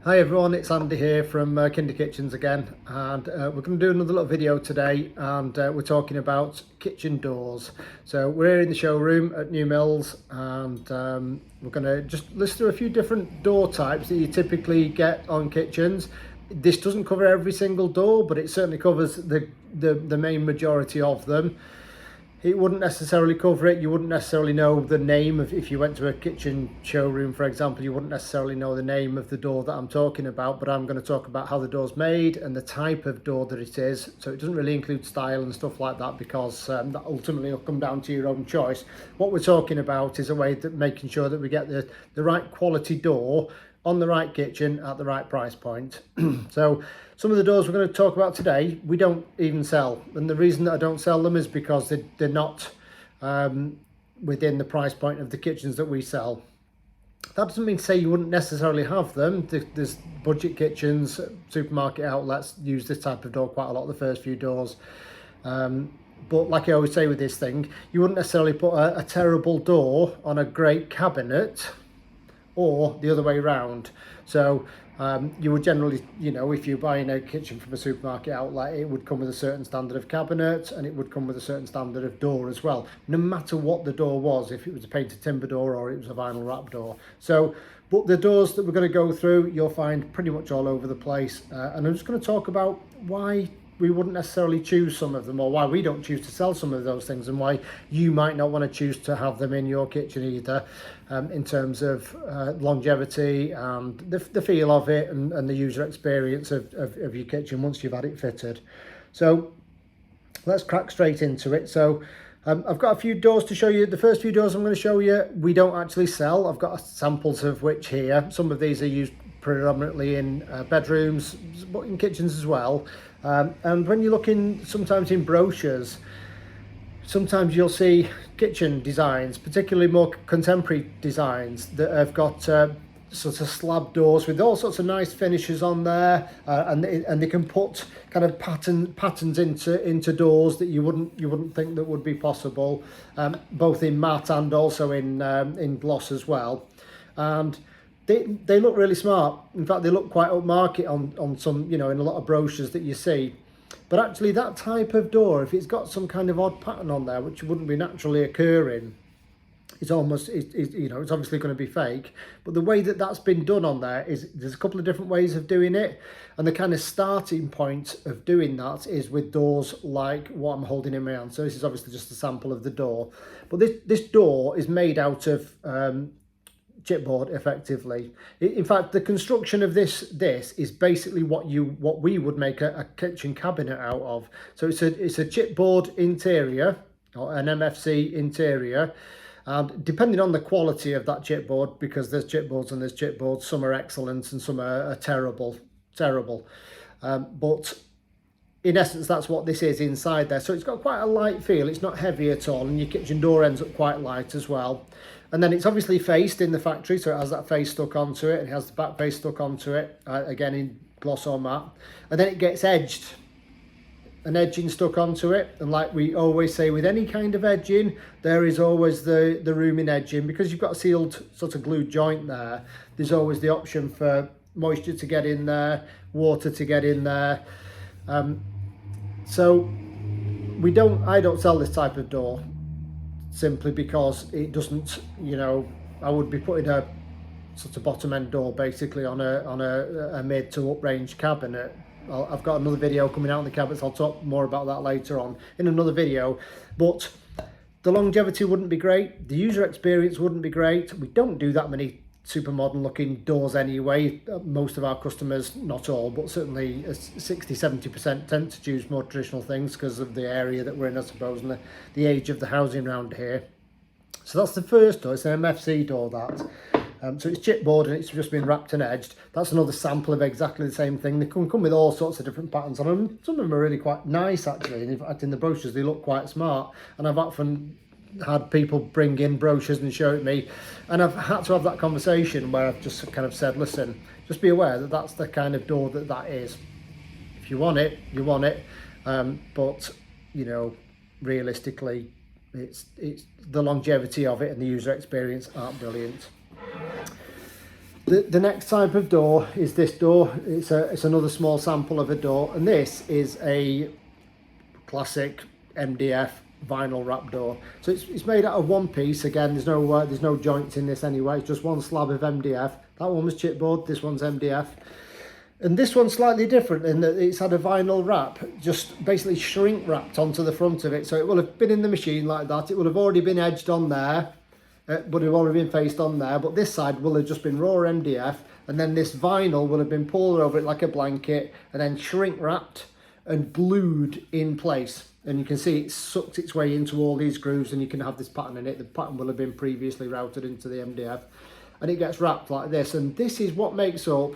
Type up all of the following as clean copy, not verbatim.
Hi everyone, it's Andy here from Kinder Kitchens again, and we're going to do another little video today, and we're talking about kitchen doors. So we're here in the showroom at New Mills, and we're going to just list through a few different door types that you typically get on kitchens. This doesn't cover every single door, but it certainly covers the main majority of them. It wouldn't necessarily cover it. You wouldn't necessarily know the name of, if you went to a kitchen showroom, for example, you wouldn't necessarily know the name of the door that I'm talking about, but I'm going to talk about how the door's made and the type of door that it is. So it doesn't really include style and stuff like that, because that ultimately will come down to your own choice. What we're talking about is a way that making sure that we get the right quality door on the right kitchen at the right price point. So some of the doors we're going to talk about today, we don't even sell. And the reason that I don't sell them is because they're not within the price point of the kitchens that we sell. That doesn't mean to say you wouldn't necessarily have them. There's budget kitchens, supermarket outlets use this type of door quite a lot, the first few doors. But like I always say with this thing, you wouldn't necessarily put a terrible door on a great cabinet, or the other way around. So you would generally, if you're buying a kitchen from a supermarket outlet, it would come with a certain standard of cabinet, and it would come with a certain standard of door as well, no matter what the door was, if it was a painted timber door or it was a vinyl wrap door. So, but the doors that we're going to go through, you'll find pretty much all over the place. And I'm just going to talk about why we wouldn't necessarily choose some of them, or why we don't choose to sell some of those things, and why you might not want to choose to have them in your kitchen either, in terms of longevity and the feel of it, and the user experience of your kitchen once you've had it fitted. So let's crack straight into it. So I've got a few doors to show you. The first few doors I'm going to show you, we don't actually sell. I've got samples of which here. Some of these are used predominantly in bedrooms, but in kitchens as well. And when you look sometimes in brochures, sometimes you'll see kitchen designs, particularly more contemporary designs, that have got sort of slab doors with all sorts of nice finishes on there, and they can put kind of patterns into doors that you wouldn't think that would be possible, both in matte and also in gloss as well. And they look really smart. In fact, they look quite upmarket on some, in a lot of brochures that you see. But actually that type of door, if it's got some kind of odd pattern on there, which wouldn't be naturally occurring, it's obviously going to be fake. But the way that that's been done on there is, there's a couple of different ways of doing it. And the kind of starting point of doing that is with doors like what I'm holding in my hand. So this is obviously just a sample of the door. But this door is made out of chipboard, effectively. In fact, the construction of this is basically what we would make a kitchen cabinet out of. So it's a chipboard interior, or an MFC interior, and depending on the quality of that chipboard, because there's chipboards and there's chipboards, some are excellent and some are terrible. But in essence, that's what this is inside there. So it's got quite a light feel. It's not heavy at all, and your kitchen door ends up quite light as well. And then it's obviously faced in the factory, so it has that face stuck onto it, and it has the back face stuck onto it, again in gloss or matte. And then it gets edged, an edging stuck onto it. And like we always say with any kind of edging, there is always the room in edging, because you've got a sealed sort of glued joint there. There's always the option for moisture to get in there, water to get in there. So I don't sell this type of door, simply because it doesn't, I would be putting a sort of bottom end door basically on a mid to up range cabinet. I've got another video coming out on the cabinets. I'll talk more about that later on in another video. But the longevity wouldn't be great, the user experience wouldn't be great. We don't do that many super modern looking doors anyway. Most of our customers, not all, but certainly 60-70% tend to choose more traditional things because of the area that we're in, I suppose, and the age of the housing around here. So that's the first door. It's an MFC door, that. So it's chipboard and it's just been wrapped and edged. That's another sample of exactly the same thing. They can come with all sorts of different patterns on them. Some of them are really quite nice, actually, and in fact in the brochures they look quite smart. And I've often had people bring in brochures and show it me, and I've had to have that conversation where I've just kind of said, listen, just be aware that that's the kind of door that is. If you want it, you want it, but realistically, it's the longevity of it and the user experience aren't brilliant. The next type of door is this door. It's another small sample of a door, and this is a classic MDF vinyl wrap door. So it's made out of one piece. Again, there's no joints in this anyway. It's just one slab of MDF. That one was chipboard. This one's MDF. And this one's slightly different in that it's had a vinyl wrap, just basically shrink wrapped onto the front of it. So it will have been in the machine like that. It will have already been edged on there, but it will already been faced on there. But this side will have just been raw MDF, and then this vinyl will have been pulled over it like a blanket, and then shrink wrapped and glued in place. And you can see it sucked its way into all these grooves, and you can have this pattern in it. The pattern will have been previously routed into the MDF, and it gets wrapped like this. And this is what makes up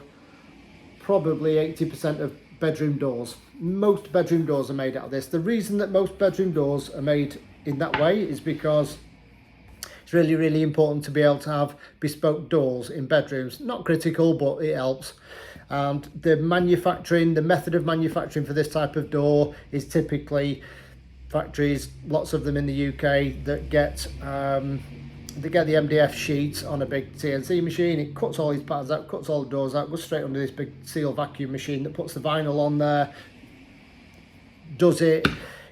probably 80% of bedroom doors. Most bedroom doors are made out of this. The reason that most bedroom doors are made in that way is because it's really, really important to be able to have bespoke doors in bedrooms. Not critical, but it helps. And the method of manufacturing for this type of door is typically factories, lots of them in the UK, that get the MDF sheets on a big CNC machine. It cuts all these patterns out, cuts all the doors out, goes straight under this big seal vacuum machine that puts the vinyl on there, does it.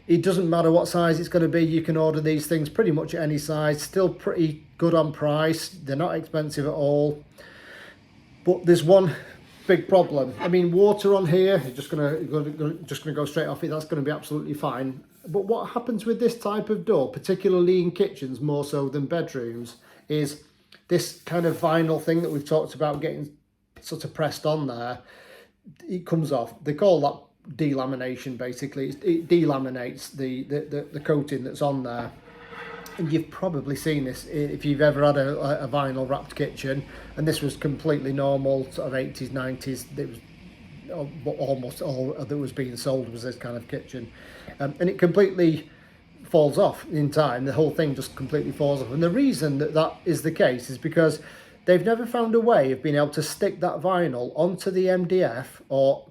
It doesn't matter what size it's going to be. You can order these things pretty much at any size. Still pretty good on price. They're not expensive at all. But there's one big problem. I mean, water on here, you're just gonna go straight off it. That's going to be absolutely fine. But what happens with this type of door, particularly in kitchens more so than bedrooms, is this kind of vinyl thing that we've talked about getting sort of pressed on there. It comes off. They call that delamination. Basically, it delaminates the coating that's on there. And you've probably seen this if you've ever had a vinyl wrapped kitchen, and this was completely normal, sort of 80s, 90s. It was almost all that was being sold was this kind of kitchen, and it completely falls off in time. The whole thing just completely falls off, and the reason that is the case is because they've never found a way of being able to stick that vinyl onto the MDF or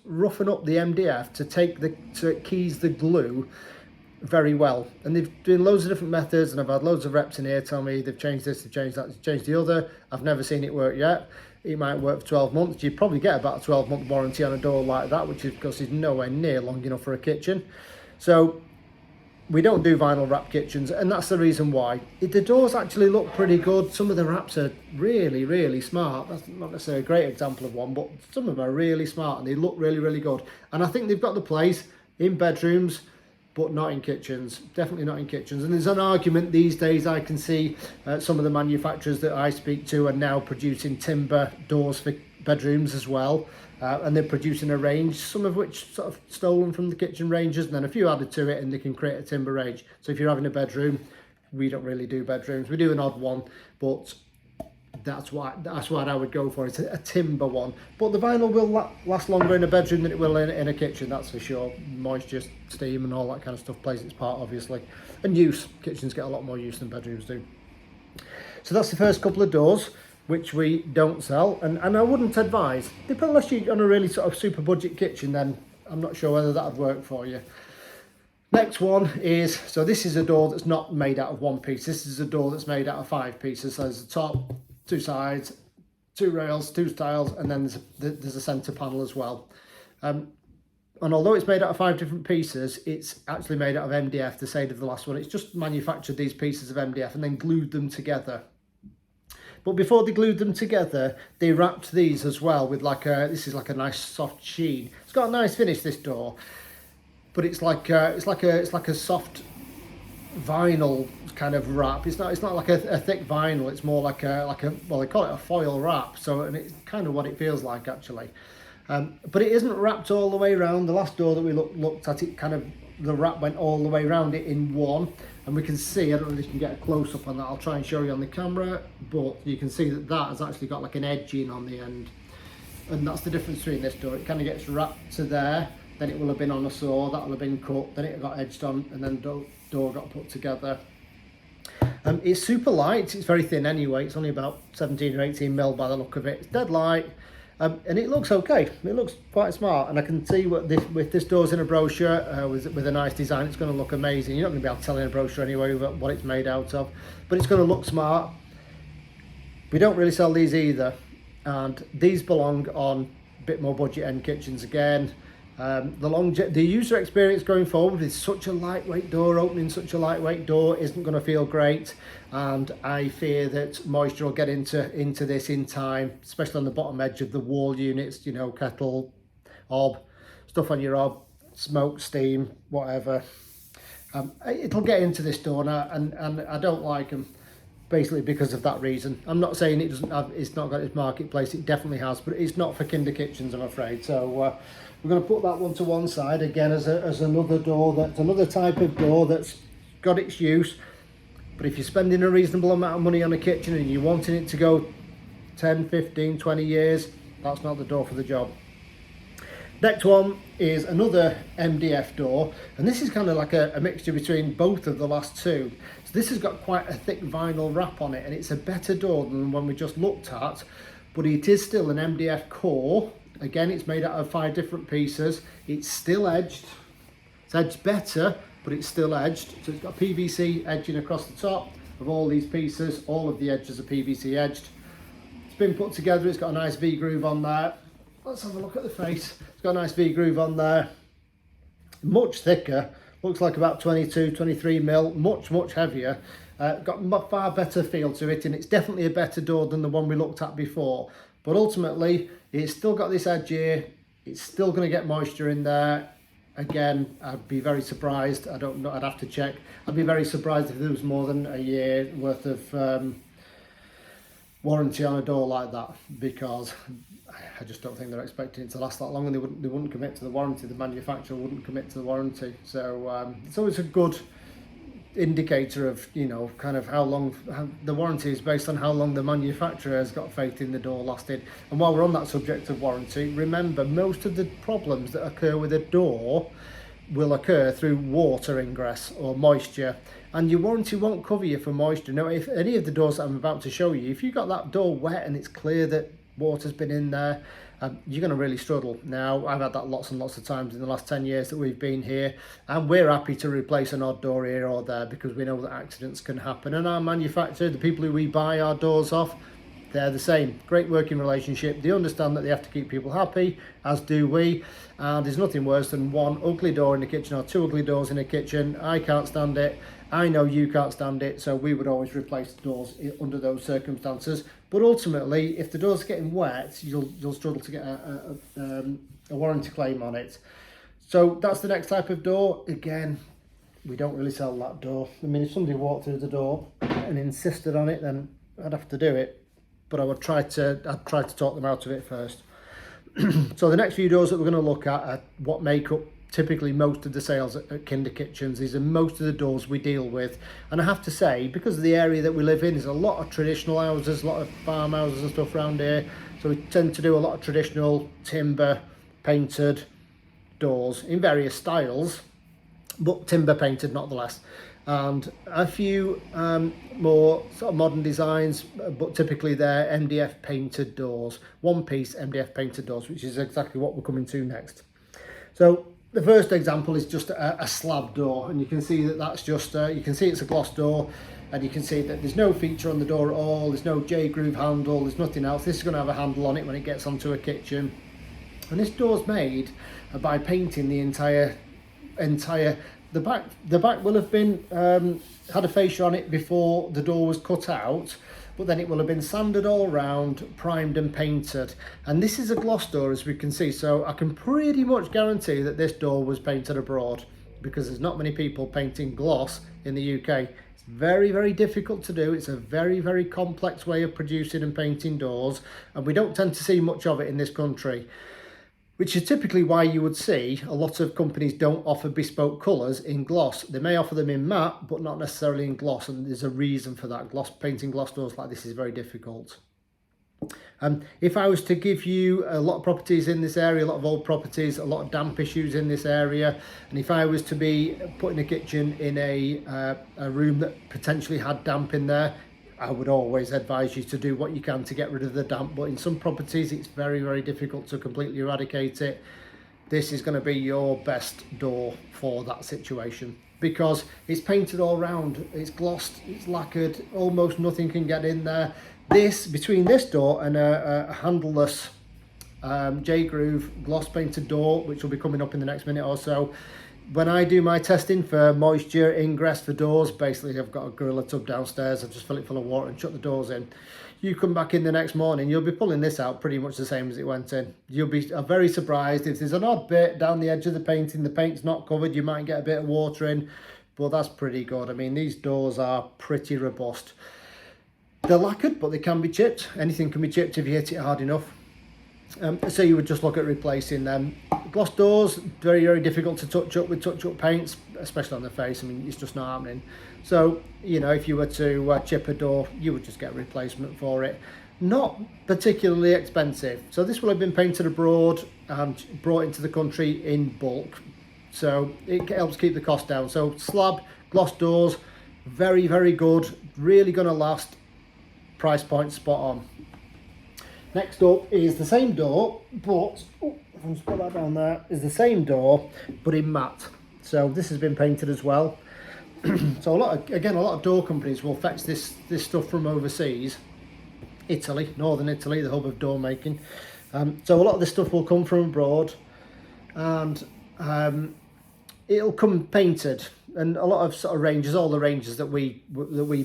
roughen up the MDF so it keys the glue very well. And they've done loads of different methods, and I've had loads of reps in here tell me they've changed this, they've changed that, they've changed the other. I've never seen it work yet. It might work for 12 months. You probably get about a 12-month warranty on a door like that, which of course is nowhere near long enough for a kitchen. So we don't do vinyl wrap kitchens, and that's the reason why. The doors actually look pretty good. Some of the wraps are really, really smart. That's not necessarily a great example of one, but some of them are really smart and they look really, really good. And I think they've got the place in bedrooms, but not in kitchens. Definitely not in kitchens. And there's an argument these days. I can see some of the manufacturers that I speak to are now producing timber doors for bedrooms as well, and they're producing a range, some of which sort of stolen from the kitchen ranges, and then a few added to it, and they can create a timber range. So if you're having a bedroom, we don't really do bedrooms. We do an odd one, but that's what I would go for. It's a timber one, but the vinyl will last longer in a bedroom than it will in a kitchen, that's for sure. Moisture, steam and all that kind of stuff plays its part, obviously, and use. Kitchens get a lot more use than bedrooms do. So that's the first couple of doors which we don't sell, and I wouldn't advise. Unless you're on a really sort of super budget kitchen, then I'm not sure whether that would work for you. Next one is, so this is a door that's not made out of one piece. This is a door that's made out of 5 pieces. So there's the top, 2 sides, 2 rails, 2 tiles, and then there's a centre panel as well. And although it's made out of 5 different pieces, it's actually made out of MDF, the same as the last one. It's just manufactured these pieces of MDF and then glued them together. But before they glued them together, they wrapped these as well with this is like a nice soft sheen. It's got a nice finish, this door, but it's like a soft vinyl kind of wrap. It's not like a thick vinyl. It's more like well, they call it a foil wrap. So, and it's kind of what it feels like actually. But it isn't wrapped all the way around. The last door that we looked at, it kind of, the wrap went all the way around it in one, and we can see, I don't know if you can get a close up on that, I'll try and show you on the camera, but you can see that has actually got like an edging on the end, and that's the difference between this door. It kind of gets wrapped to there, then it will have been on a saw, that will have been cut, then it got edged on, and then the door got put together. It's super light, it's very thin anyway, it's only about 17 or 18 mil by the look of it. It's dead light, and it looks okay, it looks quite smart, and I can see with this door's in a brochure with a nice design, it's going to look amazing. You're not going to be able to tell in a brochure anyway what it's made out of, but it's going to look smart. We don't really sell these either, and these belong on a bit more budget end kitchens again. The user experience going forward is such a lightweight door, opening such a lightweight door isn't going to feel great, and I fear that moisture will get into this in time, especially on the bottom edge of the wall units, you know, kettle, hob, stuff on your hob, smoke, steam, whatever. It'll get into this door now, and I don't like them basically because of that reason. I'm not saying it's not got its marketplace, it definitely has, but it's not for kinder kitchens, I'm afraid. So we're going to put that one to one side again as another door, that's another type of door that's got its use. But if you're spending a reasonable amount of money on a kitchen and you're wanting it to go 10, 15, 20 years, that's not the door for the job. Next one is another MDF door, and this is kind of like a mixture between both of the last two. So this has got quite a thick vinyl wrap on it, and it's a better door than the one we just looked at, but it is still an MDF core. Again, it's made out of 5 different pieces. It's still edged. It's edged better, but it's still edged. So it's got PVC edging across the top of all these pieces. All of the edges are PVC edged. It's been put together. It's got a nice V-groove on there. Let's have a look at the face. It's got a nice V-groove on there. Much thicker. Looks like about 22, 23 mil. Much heavier. Got a far better feel to it, and it's definitely a better door than the one we looked at before. But ultimately, it's still got this edge here. It's still going to get moisture in there. Again, I'd be very surprised. I don't know. I'd have to check. I'd be very surprised if there was more than a year worth of warranty on a door like that, because I just don't think they're expecting it to last that long, and they wouldn't commit to the warranty. The manufacturer wouldn't commit to the warranty. So it's always a good indicator of, you know, kind of how the warranty is based on how long the manufacturer has got faith in the door lasting. And while we're on that subject of warranty, remember, most of the problems that occur with a door will occur through water ingress or moisture, and your warranty won't cover you for moisture. Now, if any of the doors that I'm about to show you, if you got that door wet and it's clear that water's been in there, you're going to really struggle. Now, I've had that lots and lots of times in the last 10 years that we've been here, and we're happy to replace an odd door here or there because we know that accidents can happen. And our manufacturer, the people who we buy our doors off, they're the same. Great working relationship. They understand that they have to keep people happy, as do we. And there's nothing worse than one ugly door in the kitchen or 2 ugly doors in a kitchen. I can't stand it. I know you can't stand it. So we would always replace the doors under those circumstances. But ultimately, if the door's getting wet, you'll struggle to get a warranty claim on it. So that's the next type of door. Again, we don't really sell that door. I mean, if somebody walked through the door and insisted on it, then I'd have to do it. But I'd try to talk them out of it first. So the next few doors that we're going to look at are what make up typically most of the sales at Kinder Kitchens. These are most of the doors we deal with, and I have to say, because of the area that we live in, there's a lot of traditional houses, a lot of farmhouses and stuff around here, so we tend to do a lot of traditional timber painted doors in various styles, but timber painted nonetheless, and a few more sort of modern designs, but typically they're MDF painted doors, one piece MDF painted doors, which is exactly what we're coming to next. So the first example is just a slab door, and you can see that that's just, you can see it's a gloss door, and you can see that there's no feature on the door at all, there's no J-groove handle, there's nothing else. This is going to have a handle on it when it gets onto a kitchen. And this door's made by painting the entire, the back will have been, had a fascia on it before the door was cut out, but then it will have been sanded all round, primed and painted. And this is a gloss door, as we can see, so I can pretty much guarantee that this door was painted abroad, because there's not many people painting gloss in the UK. It's very difficult to do. It's a very complex way of producing and painting doors, and we don't tend to see much of it in this country, which is typically why you would see a lot of companies don't offer bespoke colours in gloss. They may offer them in matte, but not necessarily in gloss, and there's a reason for that. Painting gloss doors like this is very difficult. If I was to give you a lot of properties in this area, a lot of old properties, a lot of damp issues in this area, and if I was to be putting a kitchen in a room that potentially had damp in there, I would always advise you to do what you can to get rid of the damp, but in some properties it's very difficult to completely eradicate it. This is going to be your best door for that situation, because it's painted all round, it's glossed, it's lacquered, almost nothing can get in there. This, between this door and a handleless J-Groove gloss painted door, which will be coming up in the next minute or so, when I do my testing for moisture ingress for doors, basically I've got a Gorilla tub downstairs, I just fill it full of water and shut the doors in. You come back in the next morning, you'll be pulling this out pretty much the same as it went in. You'll be very surprised if there's an odd bit down the edge of the painting, the paint's not covered, you might get a bit of water in, but that's pretty good. I mean, these doors are pretty robust. They're lacquered, but they can be chipped. Anything can be chipped if you hit it hard enough. So you would just look at replacing them. Gloss doors, very, very difficult to touch up with touch-up paints, especially on the face. I mean, it's just not happening. So, you know, if you were to chip a door, you would just get a replacement for it. Not particularly expensive. So this will have been painted abroad and brought into the country in bulk. So it helps keep the cost down. So slab gloss doors, very, very good. Really going to last. Price point spot on. Next up is the same door, but if I just put that down there, is the same door, but in matte. So this has been painted as well. So a lot of door companies will fetch this stuff from overseas, Italy, northern Italy, the hub of door making. So a lot of this stuff will come from abroad, and it'll come painted. And a lot of sort of ranges, all the ranges that we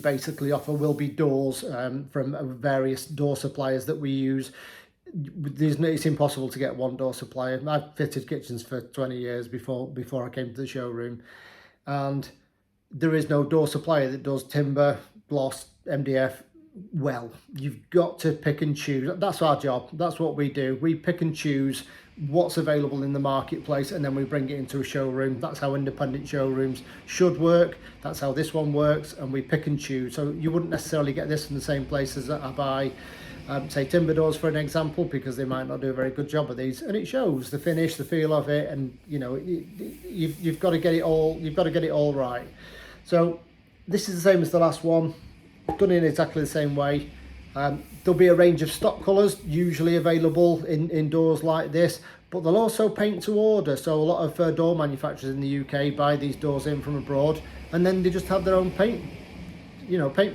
basically offer will be doors from various door suppliers that we use. It's impossible to get one door supplier. I've fitted kitchens for 20 years before I came to the showroom, and there is no door supplier that does timber, gloss, MDF well. You've got to pick and choose. That's our job. That's what we do. We pick and choose what's available in the marketplace, and then we bring it into a showroom. That's how independent showrooms should work. That's how this one works, and we pick and choose. So you wouldn't necessarily get this from the same places that I buy say timber doors, for an example, because they might not do a very good job of these, and it shows the finish, the feel of it, and you know, you've got to get it all right. So this is the same as the last one, done in exactly the same way. There'll be a range of stock colours usually available in doors like this, but they'll also paint to order. So a lot of door manufacturers in the UK buy these doors in from abroad, and then they just have their own paint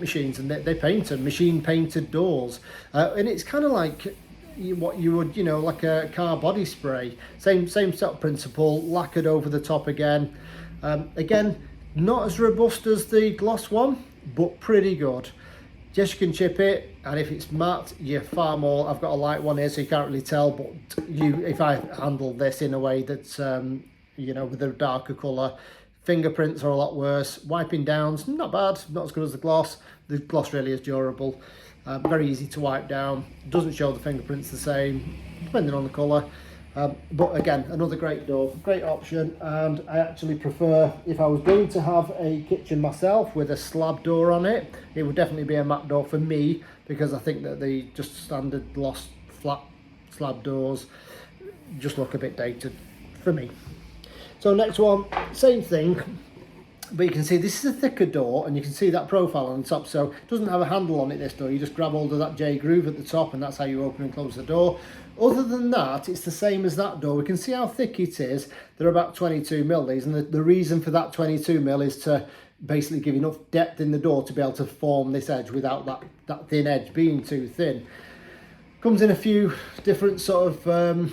machines, and they paint them, machine painted doors. And it's kind of like what you would, like a car body spray. Same sort of principle, lacquered over the top again. Again, not as robust as the gloss one, but pretty good. Just you can chip it, and if it's matte, you're far more. I've got a light one here, so you can't really tell, but if I handle this in a way that's with a darker colour, fingerprints are a lot worse. Wiping down's not bad, not as good as the gloss. The gloss really is durable, very easy to wipe down, doesn't show the fingerprints the same, depending on the colour. But again, another great door, great option, and I actually prefer, if I was going to have a kitchen myself with a slab door on it, it would definitely be a matte door for me, because I think that the just standard gloss flat slab doors just look a bit dated for me. So next one, same thing, but you can see this is a thicker door, and you can see that profile on the top. So it doesn't have a handle on it, this door. You just grab hold of that J-groove at the top, and that's how you open and close the door. Other than that, it's the same as that door. We can see how thick it is. They're about 22 mil, these, and the reason for that 22 mil is to basically give enough depth in the door to be able to form this edge without that thin edge being too thin. Comes in a few different sort of,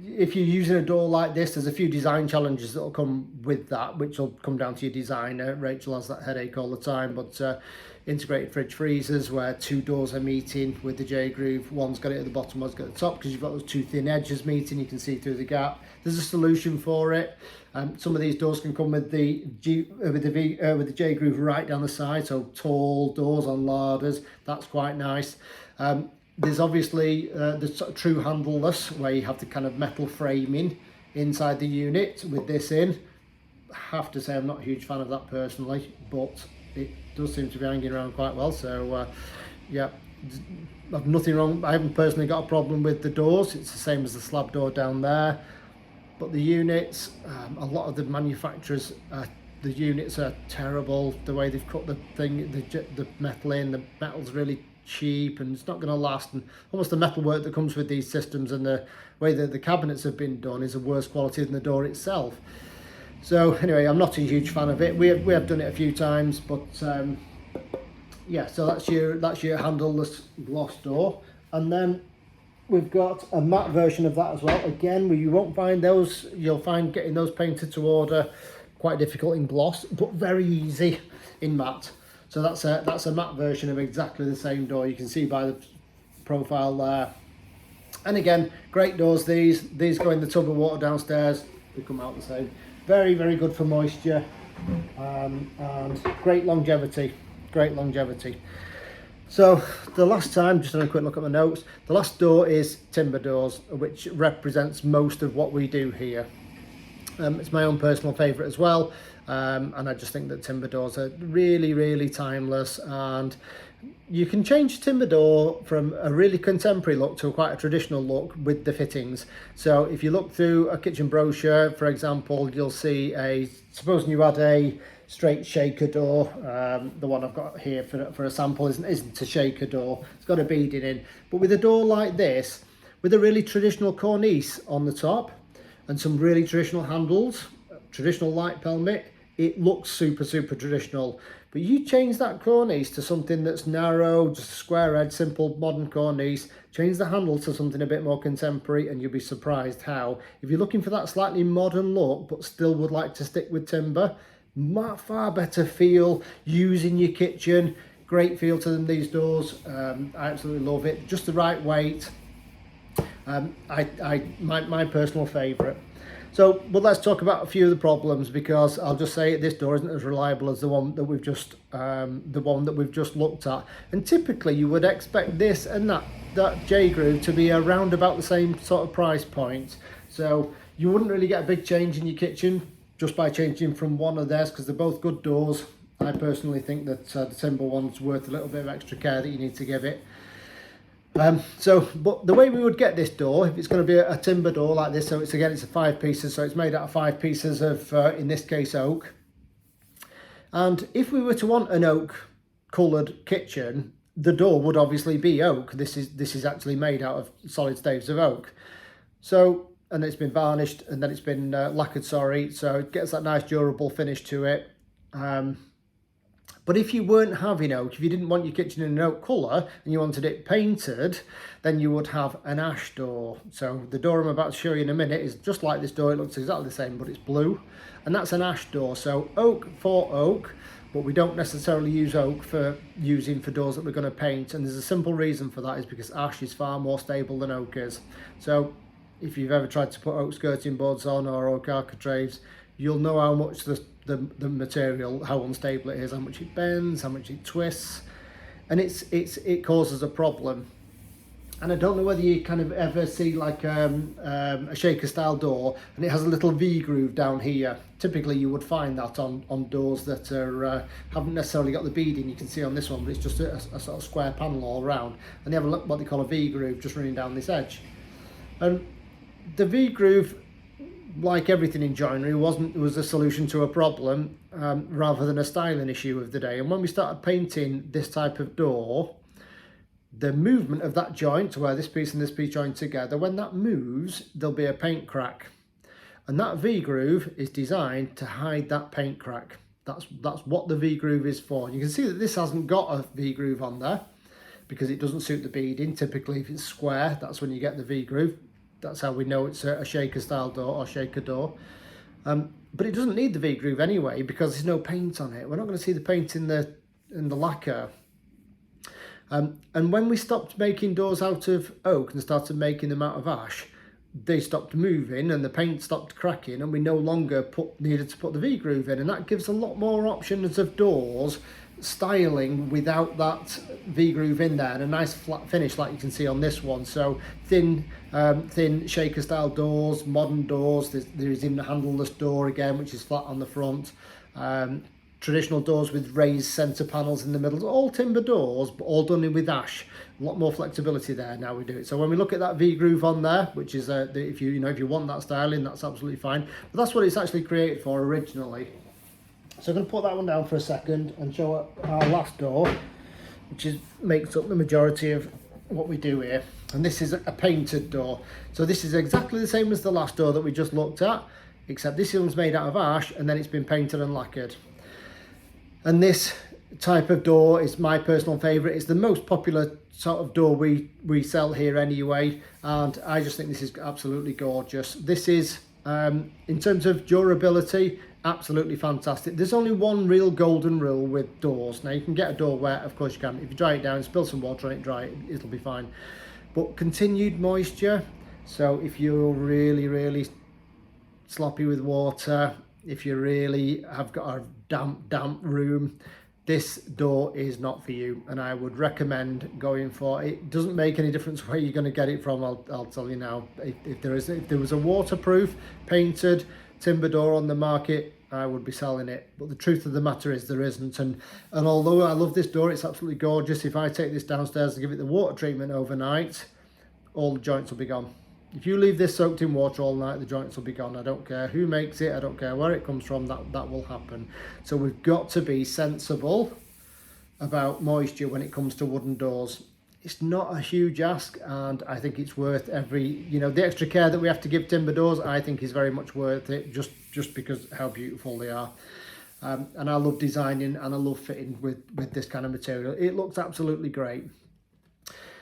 if you're using a door like this, there's a few design challenges that will come with that, which will come down to your designer. Rachel has that headache all the time, but integrated fridge freezers where two doors are meeting with the J-groove. One's got it at the bottom, one's got it at the top, because you've got those two thin edges meeting, you can see through the gap. There's a solution for it. Some of these doors can come with the J-groove right down the side, so tall doors on larders. That's quite nice. There's obviously the sort of true handleless, where you have the kind of metal framing inside the unit with this in. I have to say I'm not a huge fan of that personally, but it does seem to be hanging around quite well. So yeah, I've nothing wrong. I haven't personally got a problem with the doors. It's the same as the slab door down there. But the units, a lot of the manufacturers, the units are terrible. The way they've cut the thing, the metal in, the metal's really cheap, and it's not going to last, and almost the metalwork that comes with these systems and the way that the cabinets have been done is a worse quality than the door itself. So anyway, I'm not a huge fan of it. We have done it a few times, but yeah, so that's your handleless gloss door. And then we've got a matte version of that as well. Again, you won't find those, you'll find getting those painted to order quite difficult in gloss, but very easy in matte. So that's a matte version of exactly the same door. You can see by the profile there. And again, great doors these go in the tub of water downstairs, they come out the same. Very, very good for moisture, and great longevity. So the last time, just having a quick look at my notes, the last door is timber doors, which represents most of what we do here. It's my own personal favourite as well, and I just think that timber doors are really, really timeless, and you can change timber door from a really contemporary look to quite a traditional look with the fittings. So if you look through a kitchen brochure, for example, you'll see supposing you had a straight shaker door, the one I've got here for a sample isn't a shaker door, it's got a beading in, but with a door like this, with a really traditional cornice on the top and some really traditional handles, traditional light pelmet, it looks super, super traditional. But you change that cornice to something that's narrow, just a square edge, simple modern cornice, change the handle to something a bit more contemporary, and you'll be surprised how, if you're looking for that slightly modern look but still would like to stick with timber, far better feel using your kitchen. Great feel to them, these doors. I absolutely love it. Just the right weight. My personal favourite. So, but let's talk about a few of the problems, because I'll just say this door isn't as reliable as the one that we've just looked at. And typically, you would expect this and that J groove to be around about the same sort of price point. So you wouldn't really get a big change in your kitchen just by changing from one of theirs, because they're both good doors. I personally think that the timber one's worth a little bit of extra care that you need to give it. But the way we would get this door, if it's going to be a timber door like this, so it's a 5 pieces, so it's made out of 5 pieces of, in this case, oak. And if we were to want an oak coloured kitchen, the door would obviously be oak. This is actually made out of solid staves of oak. So, and it's been varnished and then it's been lacquered, so it gets that nice durable finish to it. But if you weren't having oak, if you didn't want your kitchen in an oak colour and you wanted it painted, then you would have an ash door. So the door I'm about to show you in a minute is just like this door. It looks exactly the same, but it's blue. And that's an ash door. So oak for oak, but we don't necessarily use oak for doors that we're going to paint. And there's a simple reason for that, is because ash is far more stable than oak is. So if you've ever tried to put oak skirting boards on or oak architraves, you'll know how much the material, how unstable it is, how much it bends, how much it twists, and it causes a problem. And I don't know whether you kind of ever see like a shaker style door and it has a little V groove down here. Typically you would find that on doors that haven't necessarily got the beading you can see on this one, but it's just a sort of square panel all around, and they have what they call a V groove just running down this edge. And the V groove, like everything in joinery, was a solution to a problem rather than a styling issue of the day. And when we started painting this type of door, the movement of that joint, where this piece and this piece join together, when that moves, there'll be a paint crack. And that V groove is designed to hide that paint crack. That's what the V groove is for. You can see that this hasn't got a V groove on there because it doesn't suit the beading. Typically, if it's square, that's when you get the V groove. That's how we know it's a shaker style door or shaker door. But it doesn't need the V groove anyway because there's no paint on it. We're not going to see the paint in the lacquer. And when we stopped making doors out of oak and started making them out of ash, they stopped moving and the paint stopped cracking, and we no longer needed to put the V groove in, and that gives a lot more options of doors styling without that V groove in there, and a nice flat finish like you can see on this one. So thin shaker style doors, modern doors, there is even a handleless door again which is flat on the front, traditional doors with raised centre panels in the middle, all timber doors but all done in with ash. A lot more flexibility there now we do it. So when we look at that V groove on there, which is if you want that styling, that's absolutely fine, but that's what it's actually created for originally. So I'm going to put that one down for a second and show our last door, which makes up the majority of what we do here. And this is a painted door. So this is exactly the same as the last door that we just looked at, except this one's made out of ash and then it's been painted and lacquered. And this type of door is my personal favourite. It's the most popular sort of door we sell here anyway, and I just think this is absolutely gorgeous. This is in terms of durability, absolutely fantastic. There's only one real golden rule with doors. Now you can get a door wet, of course you can. If you dry it down, spill some water on it, dry it, it'll be fine. But continued moisture, so if you're really sloppy with water, if you really have got a damp room, this door is not for you, and I would recommend going for it. It doesn't make any difference where you're going to get it from. I'll tell you now. If there was a waterproof painted timber door on the market, I would be selling it. But the truth of the matter is there isn't. And although I love this door, it's absolutely gorgeous. If I take this downstairs and give it the water treatment overnight, all the joints will be gone. If you leave this soaked in water all night, the joints will be gone. I don't care who makes it, I don't care where it comes from, that will happen. So we've got to be sensible about moisture when it comes to wooden doors. It's not a huge ask, and I think it's worth the extra care that we have to give timber doors, I think is very much worth it, just because how beautiful they are. And I love designing and I love fitting with this kind of material. It looks absolutely great.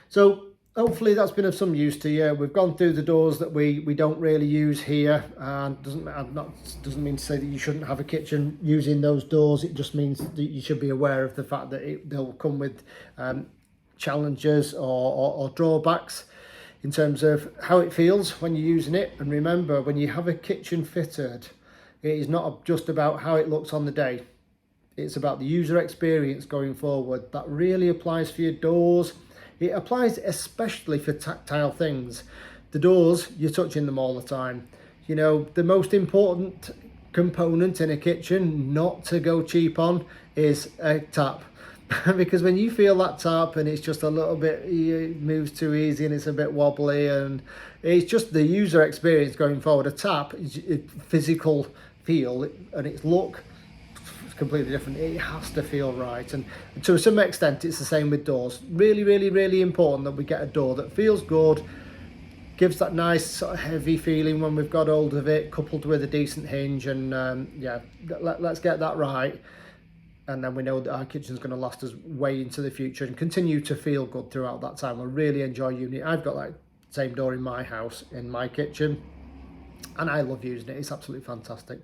So hopefully that's been of some use to you. We've gone through the doors that we don't really use here, and doesn't mean to say that you shouldn't have a kitchen using those doors. It just means that you should be aware of the fact that they'll come with challenges or drawbacks in terms of how it feels when you're using it. And remember, when you have a kitchen fitted, it is not just about how it looks on the day. It's about the user experience going forward. That really applies for your doors. It applies especially for tactile things. The doors, you're touching them all the time. You know, the most important component in a kitchen, not to go cheap on, is a tap. Because when you feel that tap and it's just a little bit, it moves too easy and it's a bit wobbly, and it's just the user experience going forward. A tap is a physical feel and its look. Completely different. It has to feel right, and to some extent it's the same with doors. Really important that we get a door that feels good, gives that nice sort of heavy feeling when we've got hold of it, coupled with a decent hinge. And let's get that right, and then we know that our kitchen's going to last us way into the future and continue to feel good throughout that time. I really enjoy using it. I've got that same door in my house, in my kitchen, and I love using it. It's absolutely fantastic.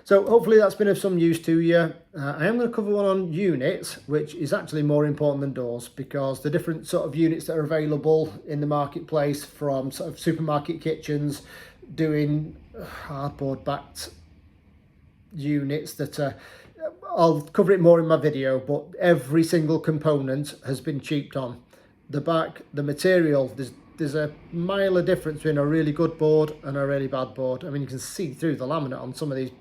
So hopefully that's been of some use to you. I am going to cover one on units, which is actually more important than doors, because the different sort of units that are available in the marketplace, from sort of supermarket kitchens doing hardboard backed units that are, I'll cover it more in my video, but every single component has been cheaped on. The back, the material, there's a mile of difference between a really good board and a really bad board. I mean, you can see through the laminate on some of these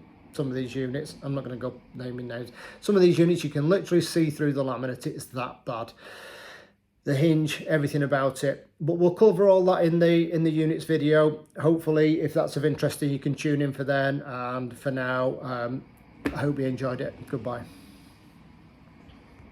units. I'm not going to go naming names. Some of these units you can literally see through the laminate. It's that bad. The hinge, everything about it. But we'll cover all that in the units video. Hopefully, if that's of interest to you, can tune in for then. And for now, I hope you enjoyed it. Goodbye.